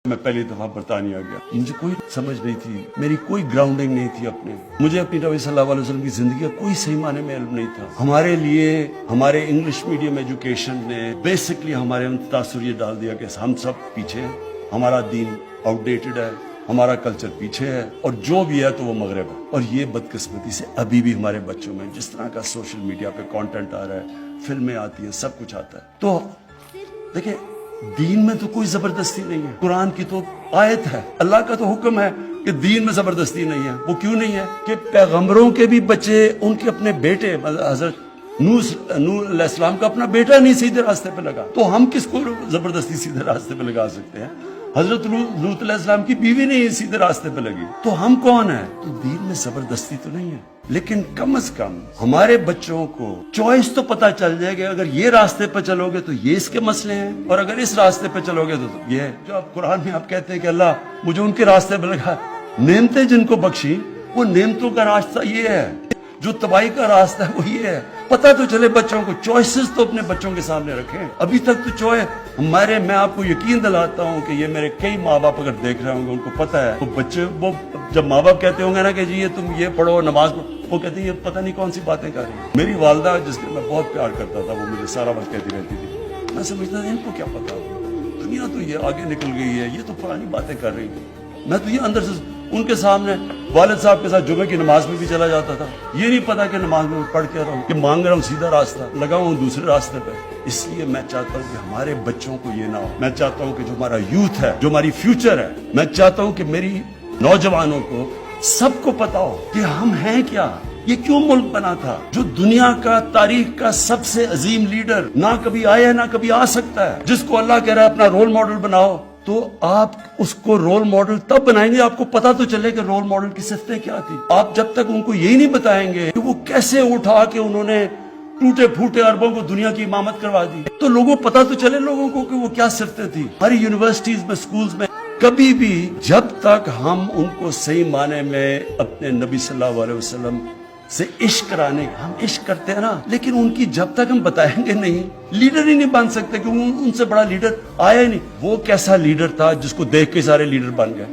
میں پہلی دفعہ برطانیہ گیا، مجھے کوئی سمجھ نہیں تھی، میری کوئی گراؤنڈنگ نہیں تھی اپنے، مجھے اپنی نبی صلی اللہ علیہ وسلم کی زندگی کا کوئی صحیح معنی میں علم نہیں تھا۔ ہمارے لیے ہمارے انگلش میڈیم ایجوکیشن نے بیسکلی ہمارے تاثر یہ ڈال دیا کہ ہم سب پیچھے ہیں، ہمارا دین آؤٹ ڈیٹڈ ہے، ہمارا کلچر پیچھے ہے، اور جو بھی ہے تو وہ مغرب ہے۔ اور یہ بدقسمتی سے ابھی بھی ہمارے بچوں میں جس طرح کا سوشل میڈیا پہ کانٹینٹ آ رہا ہے، فلمیں آتی ہیں، سب کچھ آتا ہے۔ تو دیکھیں، دین میں تو کوئی زبردستی نہیں ہے، قرآن کی تو آیت ہے، اللہ کا تو حکم ہے کہ دین میں زبردستی نہیں ہے۔ وہ کیوں نہیں ہے کہ پیغمبروں کے بھی بچے، ان کے اپنے بیٹے، حضرت نوح علیہ السلام کا اپنا بیٹا نہیں سیدھے راستے پہ لگا، تو ہم کس کو زبردستی سیدھے راستے پہ لگا سکتے ہیں؟ حضرت لوط علیہ السلام کی بیوی نہیں سیدھے راستے پہ لگی، تو ہم کون ہیں؟ تو دین میں زبردستی تو نہیں ہے، لیکن کم از کم ہمارے بچوں کو چوائس تو پتا چل جائے گا، اگر یہ راستے پہ چلو گے تو یہ اس کے مسئلے ہیں، اور اگر اس راستے پہ چلو گے تو یہ ہے۔ جو آپ قرآن میں آپ کہتے ہیں کہ اللہ مجھے ان کے راستے پہ لگا، نعمتیں جن کو بخشی، وہ نعمتوں کا راستہ یہ ہے، جو تباہی کا راستہ ہے وہ یہ ہے۔ پتہ تو چلے بچوں کو، چوائسز تو اپنے بچوں کے سامنے رکھیں۔ ابھی تک تو میں آپ کو یقین دلاتا ہوں کہ یہ میرے کئی ماں باپ اگر دیکھ رہے ہوں گے، ان کو پتہ ہے، تو بچے وہ جب ماں باپ کہتے ہوں گے نا کہ جی یہ تم یہ پڑھو، نماز پڑھو، وہ کہتے ہیں یہ پتہ نہیں کون سی باتیں کر رہی ہیں۔ میری والدہ جس کے میں بہت پیار کرتا تھا، وہ مجھے سارا وقت کہتی رہتی تھی، میں سمجھتا تھا ان کو کیا پتا، دنیا تو یہ آگے نکل گئی ہے، یہ تو پرانی باتیں کر رہی ہیں۔ میں تو یہ اندر سے ان کے سامنے والد صاحب کے ساتھ جمعے کی نماز میں بھی چلا جاتا تھا، یہ نہیں پتا کہ نماز میں پڑھ کے رہا ہوں کہ مانگ رہا ہوں سیدھا راستہ، لگا ہوں دوسرے راستے پہ۔ اس لیے میں چاہتا ہوں کہ ہمارے بچوں کو یہ نہ ہو۔ میں چاہتا ہوں کہ جو ہمارا یوتھ ہے، جو ہماری فیوچر ہے، میں چاہتا ہوں کہ میری نوجوانوں کو سب کو پتا ہو کہ ہم ہیں کیا، یہ کیوں ملک بنا تھا، جو دنیا کا تاریخ کا سب سے عظیم لیڈر نہ کبھی آیا نہ کبھی آ سکتا ہے، جس کو اللہ کہہ رہا ہے اپنا رول ماڈل بناؤ، تو آپ اس کو رول ماڈل تب بنائیں گے آپ کو پتا تو چلے کہ رول ماڈل کی صفتیں کیا تھی۔ آپ جب تک ان کو یہی نہیں بتائیں گے کہ وہ کیسے اٹھا کے انہوں نے ٹوٹے پھوٹے عربوں کو دنیا کی امامت کروا دی، تو لوگوں پتا تو چلے لوگوں کو کہ وہ کیا صفتیں تھی۔ ہماری یونیورسٹیز میں، سکولز میں کبھی بھی جب تک ہم ان کو صحیح معنی میں اپنے نبی صلی اللہ علیہ وسلم سے عشق کرانے، ہم عشق کرتے ہیں نا، لیکن ان کی جب تک ہم بتائیں گے نہیں، لیڈر ہی نہیں بن سکتے، کہ ان سے بڑا لیڈر آیا ہی نہیں۔ وہ کیسا لیڈر تھا جس کو دیکھ کے سارے لیڈر بن گئے؟